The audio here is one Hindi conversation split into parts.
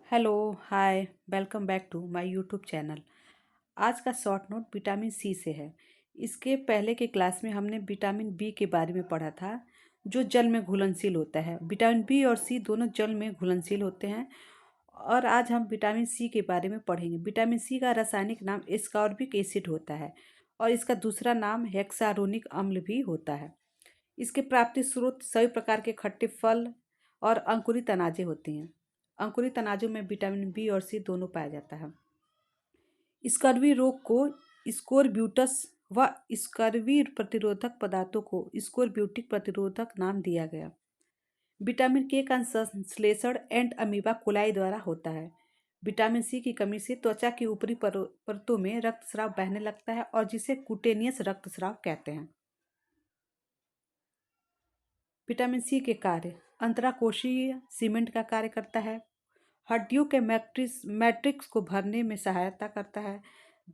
Hello, hi, welcome back to my YouTube channel. आज का शॉर्ट नोट विटामिन सी से है। इसके पहले के क्लास में हमने विटामिन बी के बारे में पढ़ा था, जो जल में घुलनशील होता है। विटामिन बी और सी दोनों जल में घुलनशील होते हैं। और आज हम विटामिन सी के बारे में पढ़ेंगे। विटामिन सी का रासायनिक नाम एस्कॉर्बिक एसिड होता है और इसका दूसरा नाम हेक्सारोनिक अम्ल भी होता है। इसके प्राप्ति स्रोत सभी प्रकार के खट्टे फल और अंकुरित अनाजें होती हैं। अंकुरित अनाजों में विटामिन बी और सी दोनों पाया जाता है। स्कर्वी रोग को स्कोरब्यूटस व स्कर्वी प्रतिरोधक पदार्थों को स्कोरब्यूटिक प्रतिरोधक नाम दिया गया। विटामिन के का संश्लेषण एंट अमीबा कोलाई द्वारा होता है। विटामिन सी की कमी से त्वचा की ऊपरी परतों में रक्तस्राव बहने लगता है और जिसे कुटेनियस रक्तस्राव कहते हैं। विटामिन सी के कार्य: अंतराकोशीय सीमेंट का कार्य करता है। हड्डियों के मैट्रिक्स को भरने में सहायता करता है।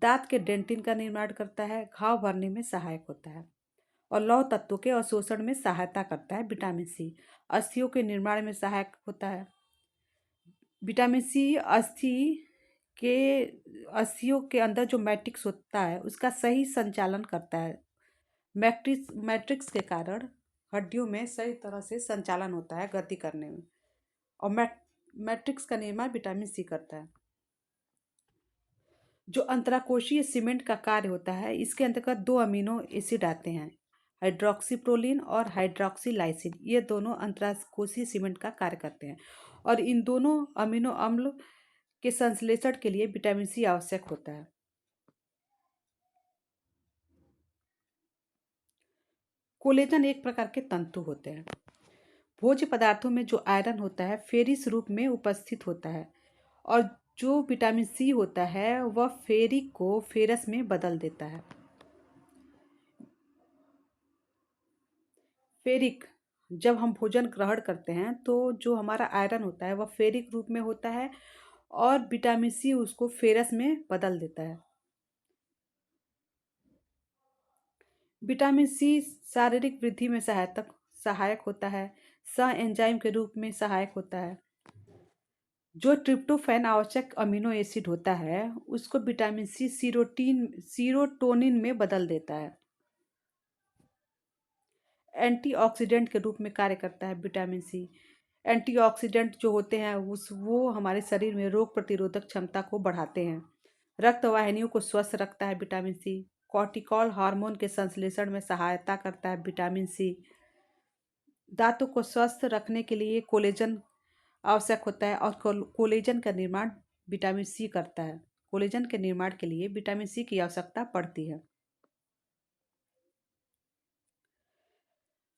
दांत के डेंटिन का निर्माण करता है। घाव भरने में सहायक होता है और लौह तत्वों के अवशोषण में सहायता करता है। विटामिन सी अस्थियों के निर्माण में सहायक होता है। विटामिन सी के अस्थियों के अंदर जो मैट्रिक्स होता है उसका सही संचालन करता है। मैट्रिक्स के कारण हड्डियों में सही तरह से संचालन होता है गति करने में। और मैट्रिक्स का निर्माण विटामिन सी करता है। जो अंतराकोशीय सीमेंट का कार्य होता है, इसके अंतर्गत दो अमीनो एसिड आते हैं, हाइड्रोक्सीप्रोलिन और हाइड्रोक्सीलाइसिन। ये दोनों अंतराकोशीय सीमेंट का कार्य करते हैं और इन दोनों अमीनो अम्ल के संश्लेषण के लिए विटामिन सी आवश्यक होता है। कोलेजन एक प्रकार के तंतु होते हैं। भोज्य पदार्थों में जो आयरन होता है फेरिस रूप में उपस्थित होता है और जो विटामिन सी होता है वह फेरिक को फेरस में बदल देता है। फेरिक, जब हम भोजन ग्रहण करते हैं तो जो हमारा आयरन होता है वह फेरिक रूप में होता है और विटामिन सी उसको फेरस में बदल देता है। विटामिन सी शारीरिक वृद्धि में सहायक होता है। सह एंजाइम के रूप में सहायक होता है। जो ट्रिप्टोफैन आवश्यक अमीनो एसिड होता है उसको विटामिन सी सीरोटोनिन में बदल देता है। एंटीऑक्सीडेंट के रूप में कार्य करता है विटामिन सी। एंटीऑक्सीडेंट जो होते हैं वो हमारे शरीर में रोग प्रतिरोधक क्षमता को बढ़ाते हैं। रक्त वाहिनियों को स्वस्थ रखता है विटामिन सी। कॉर्टिकॉल हार्मोन के संश्लेषण में सहायता करता है विटामिन सी। दांतों को स्वस्थ रखने के लिए कोलेजन आवश्यक होता है और कोलेजन का निर्माण विटामिन सी करता है। कोलेजन के निर्माण के लिए विटामिन सी की आवश्यकता पड़ती है।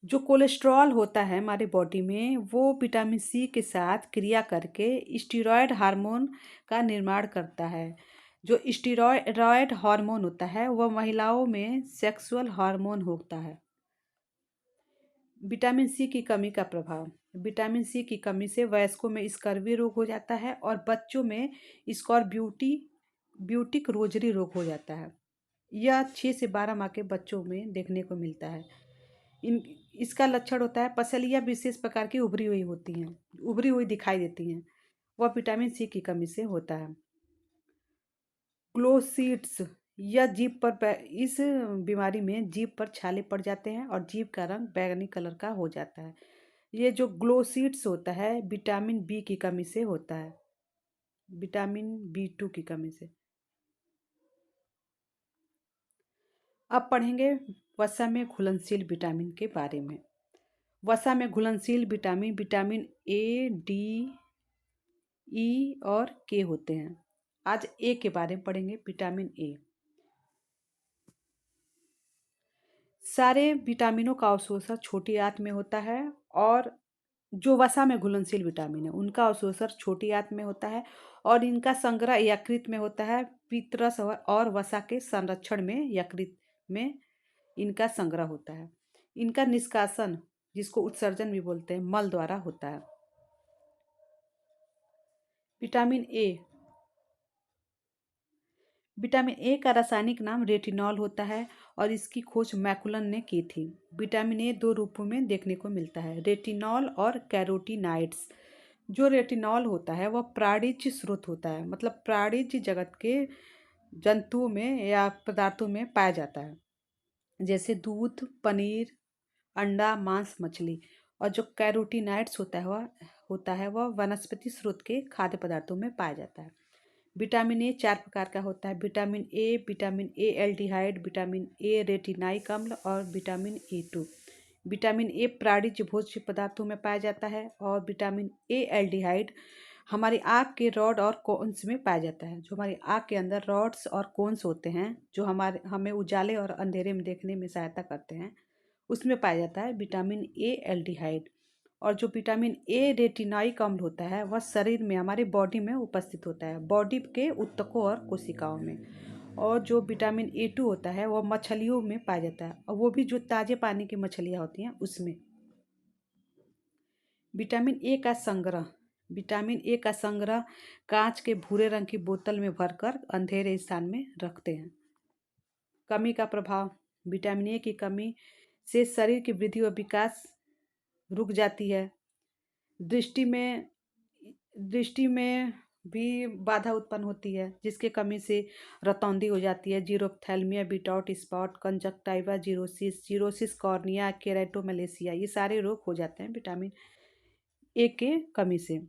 जो कोलेस्ट्रॉल होता है हमारे बॉडी में वो विटामिन सी के साथ क्रिया करके स्टीरॉयड हार्मोन का निर्माण करता है। जो स्टीरॉयड हार्मोन होता है वह महिलाओं में सेक्सुअल हार्मोन होता है। विटामिन सी की कमी का प्रभाव: विटामिन सी की कमी से वयस्कों में स्कर्वी रोग हो जाता है और बच्चों में ब्यूटिक रोजरी रोग हो जाता है। यह 6 से 12 माह के बच्चों में देखने को मिलता है। इन इसका लक्षण होता है पसलियाँ विशेष प्रकार की उभरी हुई होती हैं, उभरी हुई दिखाई देती हैं। वह विटामिन सी की कमी से होता है। ग्लोसीड्स, यह इस बीमारी में जीभ पर छाले पड़ जाते हैं और जीभ का रंग बैंगनी कलर का हो जाता है। ये जो ग्लोसीड्स होता है विटामिन बी की कमी से होता है, विटामिन बी2 की कमी से। अब पढ़ेंगे वसा में घुलनशील विटामिन के बारे में। वसा में घुलनशील विटामिन विटामिन ए, डी, ई और के होते हैं। आज ए के बारे में पढ़ेंगे। विटामिन ए सारे विटामिनों का अवशोषण छोटी आंत में होता है और जो वसा में घुलनशील विटामिन है उनका अवशोषण छोटी आंत में होता है और इनका संग्रह यकृत में होता है। पित्तरस और वसा के संरक्षण में यकृत में इनका संग्रह होता है। इनका निष्कासन, जिसको उत्सर्जन भी बोलते हैं, मल द्वारा होता है। विटामिन ए विटामिन ए का रासायनिक नाम रेटिनॉल होता है और इसकी खोज मैकुलन ने की थी। विटामिन ए दो रूपों में देखने को मिलता है, रेटिनॉल और कैरोटीनाइड्स। जो रेटिनॉल होता है वह प्राणिज स्रोत होता है, मतलब प्राणिज जगत के जंतुओं में या पदार्थों में पाया जाता है, जैसे दूध, पनीर, अंडा, मांस, मछली। और जो कैरोटीनॉइड्स होता है वह वनस्पति स्रोत के खाद्य पदार्थों में पाया जाता है। विटामिन ए 4 प्रकार का होता है। Vitamin A aldehyde, vitamin A retinoic अम्ल और विटामिन ए 2। विटामिन ए प्राणिज भोज्य पदार्थों में पाया जाता है और विटामिन ए एल्डिहाइड हमारी आँख के रॉड और कोन्स में पाया जाता है। जो हमारी आँख के अंदर रॉड्स और कोन्स होते हैं, जो हमें उजाले और अंधेरे में देखने में सहायता करते हैं, उसमें पाया जाता है विटामिन ए एल्डिहाइड। और जो विटामिन ए रेटिनॉइक अम्ल होता है वह शरीर में, हमारे बॉडी में उपस्थित होता है, बॉडी के ऊतकों और कोशिकाओं में। और जो विटामिन ए 2 होता है वह मछलियों में पाया जाता है, और वो भी जो ताजे पानी की मछलियाँ होती हैं उसमें। विटामिन ए का संग्रह विटामिन ए का संग्रह कांच के भूरे रंग की बोतल में भरकर अंधेरे स्थान में रखते हैं। कमी का प्रभाव। विटामिन ए की कमी से शरीर की वृद्धि और विकास रुक जाती है। दृष्टि में दृष्टि में भी बाधा उत्पन्न होती है, जिसके कमी से रतौंधी हो जाती है, xerophthalmia, Bitot spot, conjunctiva xerosis, xerosis cornea, keratomalacia, ये सारे रोग हो जाते हैं विटामिन ए के कमी से।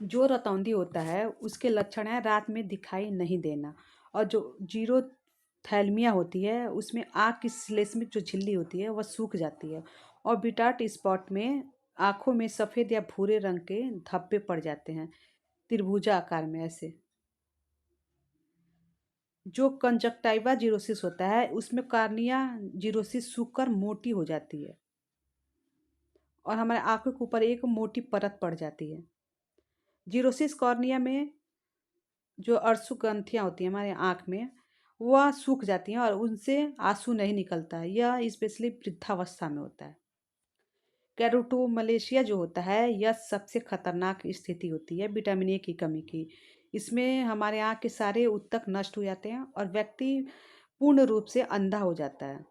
जो रतौंधी होता है उसके लक्षण है रात में दिखाई नहीं देना, और जो जीरोथैल्मिया होती है उसमें आँख की श्लेष्मिक जो झिल्ली होती है वह सूख जाती है, और बिटाट स्पॉट में आँखों में सफ़ेद या भूरे रंग के धब्बे पड़ जाते हैं, त्रिभुजा आकार में ऐसे। जो कंजक्टाइवा जीरोसिस होता है उसमें कार्निया जीरोसिस सूखकर मोटी हो जाती है और हमारे आँखों के ऊपर एक मोटी परत पड़ जाती है। जीरोसिस कॉर्निया में जो अर्शुग्रंथियाँ होती हैं हमारे आँख में, वह सूख जाती हैं और उनसे आंसू नहीं निकलता है। यह स्पेशली वृद्धावस्था में होता है। कैरोटोमलेशिया जो होता है यह सबसे खतरनाक स्थिति होती है विटामिन ए की कमी की। इसमें हमारे आँख के सारे ऊतक नष्ट हो जाते हैं और व्यक्ति पूर्ण रूप से अंधा हो जाता है।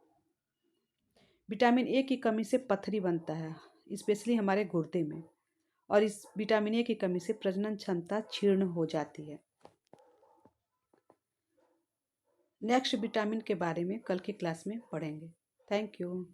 विटामिन ए की कमी से पथरी बनता है, स्पेशली हमारे गुर्दे में, और इस विटामिन ए की कमी से प्रजनन क्षमता क्षीण हो जाती है। नेक्स्ट विटामिन के बारे में कल की क्लास में पढ़ेंगे। Thank you.